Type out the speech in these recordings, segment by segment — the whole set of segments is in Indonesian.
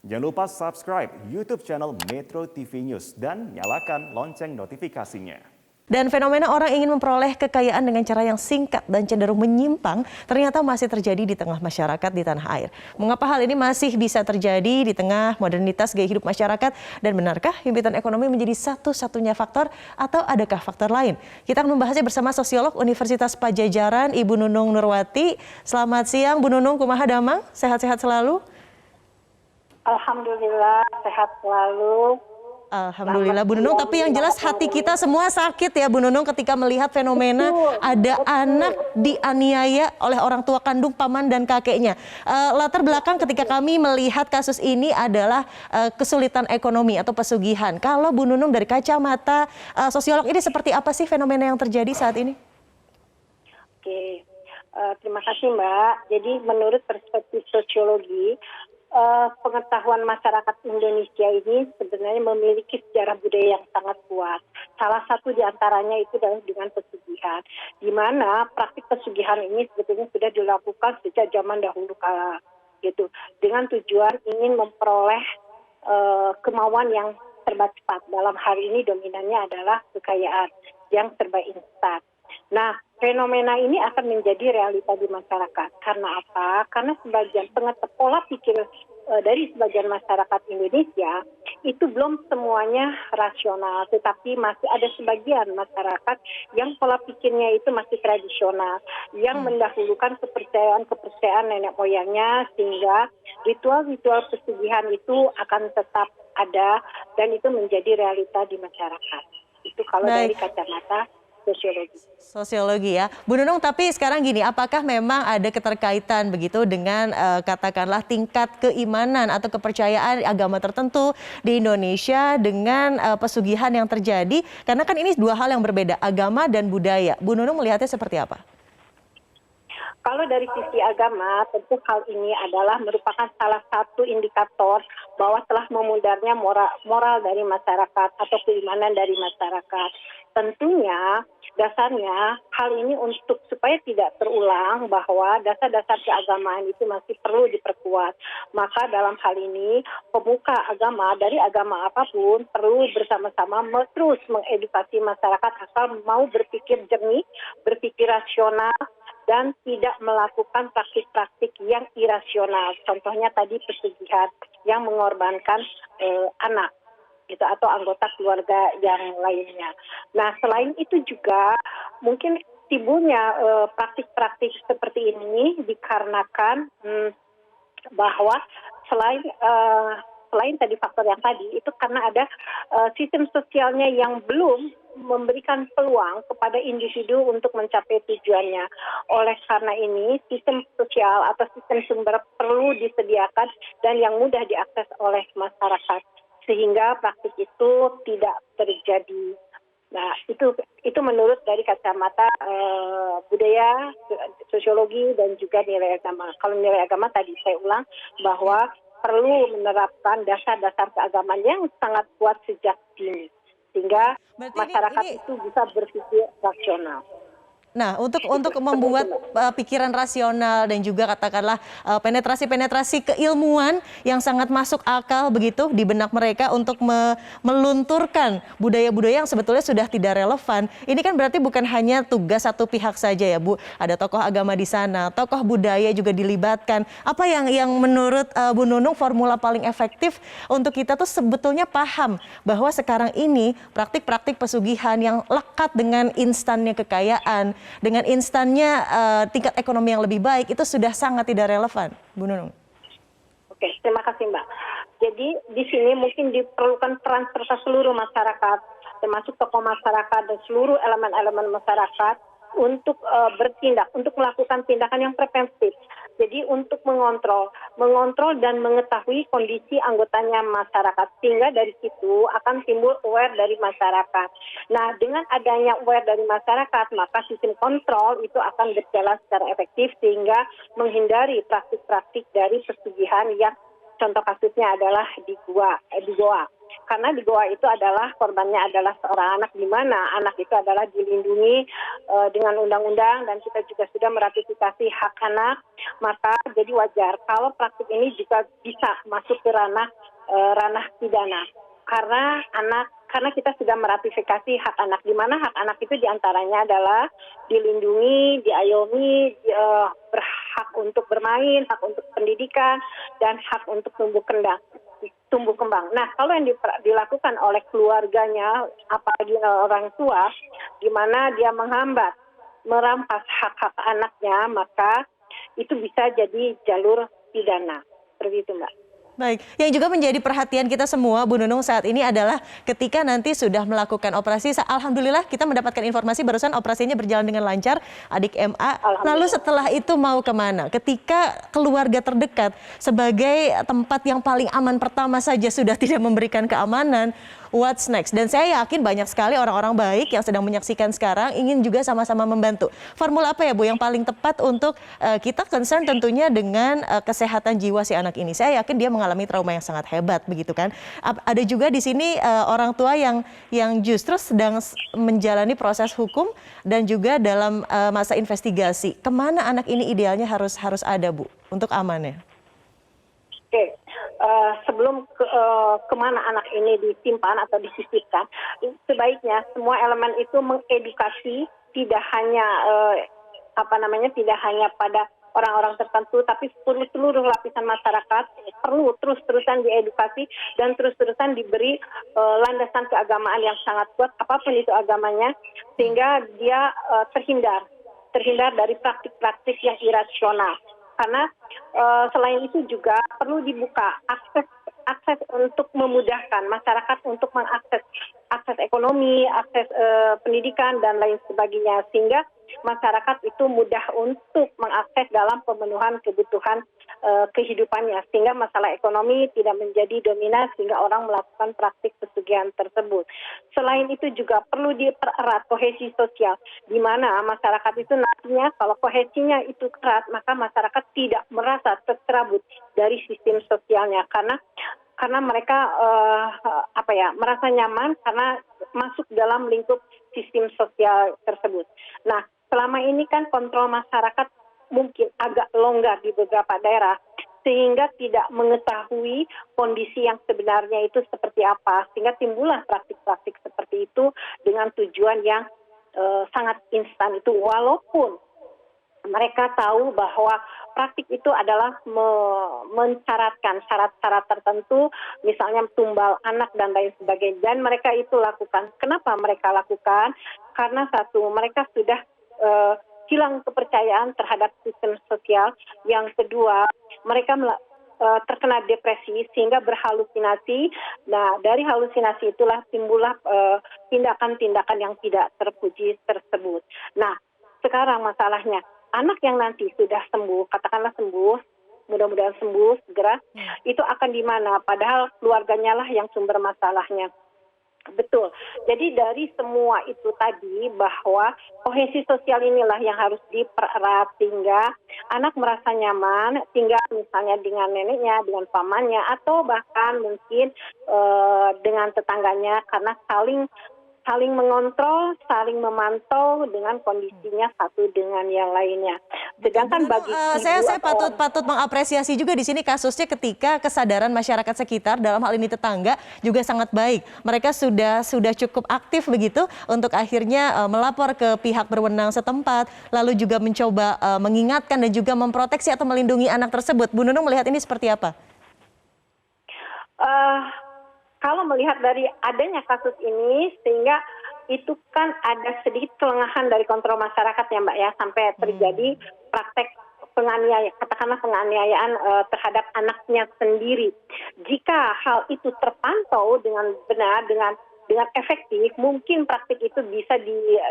Jangan lupa subscribe YouTube channel Metro TV News dan nyalakan lonceng notifikasinya. Dan fenomena orang ingin memperoleh kekayaan dengan cara yang singkat dan cenderung menyimpang ternyata masih terjadi di tengah masyarakat di tanah air. Mengapa hal ini masih bisa terjadi di tengah modernitas gaya hidup masyarakat, dan benarkah himpitan ekonomi menjadi satu-satunya faktor atau adakah faktor lain? Kita akan membahasnya bersama sosiolog Universitas Padjadjaran Ibu Nunung Nurwati. Selamat siang Bu Nunung, kumaha damang? Sehat-sehat selalu? Alhamdulillah sehat selalu. Alhamdulillah Bu Nunung, tapi yang jelas hati kita semua sakit ya Bu Nunung ketika melihat fenomena ada anak dianiaya oleh orang tua kandung, paman dan kakeknya. Latar belakang ketika kami melihat kasus ini adalah kesulitan ekonomi atau pesugihan. Kalau Bu Nunung dari kacamata sosiolog, ini seperti apa sih fenomena yang terjadi saat ini? Oke, terima kasih Mbak. Jadi menurut perspektif sosiologi, pengetahuan masyarakat Indonesia ini sebenarnya memiliki sejarah budaya yang sangat kuat. Salah satu di antaranya itu adalah dengan pesugihan, di mana praktik pesugihan ini sebetulnya sudah dilakukan sejak zaman dahulu kala, gitu, dengan tujuan ingin memperoleh kemauan yang serba cepat. Dalam hal ini dominannya adalah kekayaan yang serba instan. Nah, fenomena ini akan menjadi realita di masyarakat. Karena apa? Karena sebagian pola pikir dari sebagian masyarakat Indonesia itu belum semuanya rasional, tetapi masih ada sebagian masyarakat yang pola pikirnya itu masih tradisional, yang mendahulukan kepercayaan nenek moyangnya, sehingga ritual-ritual pesugihan itu akan tetap ada dan itu menjadi realita di masyarakat. Itu kalau dari kacamata sosiologi ya, Bu Nunung. Tapi sekarang gini, apakah memang ada keterkaitan begitu dengan katakanlah tingkat keimanan atau kepercayaan agama tertentu di Indonesia dengan pesugihan yang terjadi? Karena kan ini dua hal yang berbeda, agama dan budaya. Bu Nunung melihatnya seperti apa? Kalau dari sisi agama, tentu hal ini adalah merupakan salah satu indikator bahwa telah memudarnya moral dari masyarakat atau keimanan dari masyarakat. Tentunya dasarnya hal ini untuk supaya tidak terulang bahwa dasar-dasar keagamaan itu masih perlu diperkuat. Maka dalam hal ini pemuka agama dari agama apapun perlu bersama-sama terus mengedukasi masyarakat asal mau berpikir jernih, berpikir rasional, dan tidak melakukan praktik-praktik yang irasional. Contohnya tadi pesugihan yang mengorbankan anak, gitu, atau anggota keluarga yang lainnya. Nah, selain itu juga mungkin timbulnya praktik-praktik seperti ini dikarenakan bahwa selain tadi faktor yang tadi itu karena ada sistem sosialnya yang belum memberikan peluang kepada individu untuk mencapai tujuannya. Oleh karena ini, sistem sosial atau sistem sumber perlu disediakan dan yang mudah diakses oleh masyarakat, sehingga praktik itu tidak terjadi. Nah, itu menurut dari kacamata budaya, sosiologi, dan juga nilai agama. Kalau nilai agama tadi saya ulang bahwa perlu menerapkan dasar-dasar keagamaan yang sangat kuat sejak dini, sehingga masyarakat itu bisa berpikir rasional. Nah, untuk membuat pikiran rasional dan juga katakanlah penetrasi keilmuan yang sangat masuk akal begitu di benak mereka untuk melunturkan budaya-budaya yang sebetulnya sudah tidak relevan. Ini kan berarti bukan hanya tugas satu pihak saja ya Bu. Ada tokoh agama di sana, tokoh budaya juga dilibatkan. Apa yang menurut Bu Nunung formula paling efektif untuk kita tuh sebetulnya paham bahwa sekarang ini praktik-praktik pesugihan yang lekat dengan instannya kekayaan, dengan instannya tingkat ekonomi yang lebih baik, itu sudah sangat tidak relevan, Bu Nunung. Oke, terima kasih Mbak. Jadi di sini mungkin diperlukan peran serta seluruh masyarakat, termasuk tokoh masyarakat dan seluruh elemen-elemen masyarakat untuk bertindak, untuk melakukan tindakan yang preventif. Jadi untuk mengontrol dan mengetahui kondisi anggotanya masyarakat, sehingga dari situ akan timbul aware dari masyarakat. Nah, dengan adanya aware dari masyarakat, maka sistem kontrol itu akan berjalan secara efektif sehingga menghindari praktik-praktik dari pesugihan yang contoh kasusnya adalah di Goa. Karena di Goa itu adalah korbannya adalah seorang anak, di mana anak itu adalah dilindungi dengan undang-undang dan kita juga sudah meratifikasi hak anak. Maka jadi wajar kalau praktik ini juga bisa masuk ke ranah pidana. Karena kita sudah meratifikasi hak anak, di mana hak anak itu diantaranya adalah dilindungi, diayomi, berhak untuk bermain, hak untuk pendidikan, dan hak untuk tumbuh kembang. Nah, kalau yang dilakukan oleh keluarganya, apalagi orang tua, di mana dia menghambat, merampas hak-hak anaknya, maka itu bisa jadi jalur pidana. Seperti itu, Mbak. Baik, yang juga menjadi perhatian kita semua, Bu Nunung, saat ini adalah ketika nanti sudah melakukan operasi, alhamdulillah kita mendapatkan informasi barusan operasinya berjalan dengan lancar, adik MA. Lalu setelah itu mau kemana? Ketika keluarga terdekat sebagai tempat yang paling aman pertama saja sudah tidak memberikan keamanan, what's next? Dan saya yakin banyak sekali orang-orang baik yang sedang menyaksikan sekarang ingin juga sama-sama membantu. Formula apa ya, Bu, yang paling tepat untuk kita concern tentunya dengan kesehatan jiwa si anak ini? Saya yakin dia mengalami trauma yang sangat hebat, begitu kan? Ada juga di sini orang tua yang justru sedang menjalani proses hukum dan juga dalam masa investigasi. Kemana anak ini idealnya harus ada, Bu, untuk amannya? Oke, sebelum kemana anak ini disimpan atau disisipkan, sebaiknya semua elemen itu mengedukasi, tidak hanya tidak hanya pada orang-orang tertentu, tapi seluruh lapisan masyarakat perlu terus-terusan diedukasi dan terus-terusan diberi landasan keagamaan yang sangat kuat, apapun itu agamanya, sehingga dia terhindar dari praktik-praktik yang irasional. Karena selain itu juga perlu dibuka akses untuk memudahkan masyarakat untuk mengakses akses ekonomi, akses pendidikan dan lain sebagainya, sehingga masyarakat itu mudah untuk mengakses dalam pemenuhan kebutuhan kehidupannya, sehingga masalah ekonomi tidak menjadi dominan sehingga orang melakukan praktik pesugihan tersebut. Selain itu juga perlu dipererat kohesi sosial, di mana masyarakat itu nantinya kalau kohesinya itu erat, maka masyarakat tidak merasa tercerabut dari sistem sosialnya, karena mereka merasa nyaman karena masuk dalam lingkup sistem sosial tersebut. Nah, selama ini kan kontrol masyarakat mungkin agak longgar di beberapa daerah, sehingga tidak mengetahui kondisi yang sebenarnya itu seperti apa, sehingga timbullah praktik-praktik seperti itu dengan tujuan yang sangat instan itu, walaupun mereka tahu bahwa praktik itu adalah mensyaratkan syarat-syarat tertentu, misalnya tumbal anak dan lain sebagainya, dan mereka itu lakukan. Kenapa mereka lakukan? Karena satu, mereka sudah hilang kepercayaan terhadap sistem sosial. Yang kedua, mereka terkena depresi sehingga berhalusinasi. Nah, dari halusinasi itulah timbullah tindakan-tindakan yang tidak terpuji tersebut. Nah, sekarang masalahnya, anak yang nanti sudah sembuh, katakanlah sembuh, mudah-mudahan sembuh segera, itu akan di mana? Padahal keluarganya lah yang sumber masalahnya. Betul. Jadi dari semua itu tadi, bahwa kohesi sosial inilah yang harus dipererat sehingga anak merasa nyaman tinggal misalnya dengan neneknya, dengan pamannya, atau bahkan mungkin dengan tetangganya, karena saling mengontrol, saling memantau dengan kondisinya satu dengan yang lainnya. Sedangkan bagi saya patut mengapresiasi juga di sini kasusnya ketika kesadaran masyarakat sekitar, dalam hal ini tetangga, juga sangat baik. Mereka sudah cukup aktif begitu untuk akhirnya melapor ke pihak berwenang setempat, lalu juga mencoba mengingatkan dan juga memproteksi atau melindungi anak tersebut. Bu Nunung melihat ini seperti apa? Kalau melihat dari adanya kasus ini, sehingga itu kan ada sedikit kelengahan dari kontrol masyarakat ya Mbak ya, sampai terjadi praktek penganiayaan terhadap anaknya sendiri. Jika hal itu terpantau dengan benar, dengan efektif, mungkin praktik itu bisa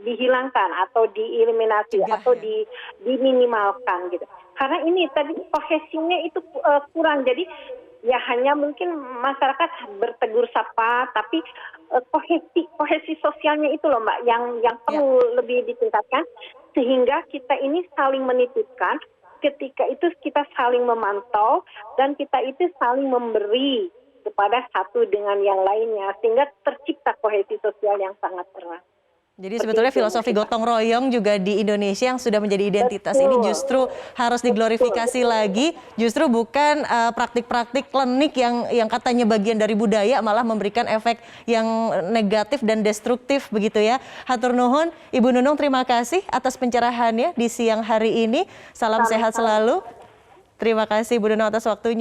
dihilangkan atau dieliminasi atau diminimalkan gitu. Karena ini tadi kohesinya itu kurang, jadi ya hanya mungkin masyarakat bertegur sapa, tapi kohesi sosialnya itu loh Mbak yang perlu lebih ditingkatkan, sehingga kita ini saling menitipkan, ketika itu kita saling memantau dan kita itu saling memberi kepada satu dengan yang lainnya, sehingga tercipta kohesi sosial yang sangat erat. Jadi sebetulnya filosofi gotong royong juga di Indonesia yang sudah menjadi identitas ini justru harus diglorifikasi lagi, justru bukan praktik-praktik klinik yang katanya bagian dari budaya malah memberikan efek yang negatif dan destruktif begitu ya. Hatur nuhun Ibu Nunung, terima kasih atas pencerahannya di siang hari ini. Salam sehat selalu. Terima kasih Ibu Nunung atas waktunya.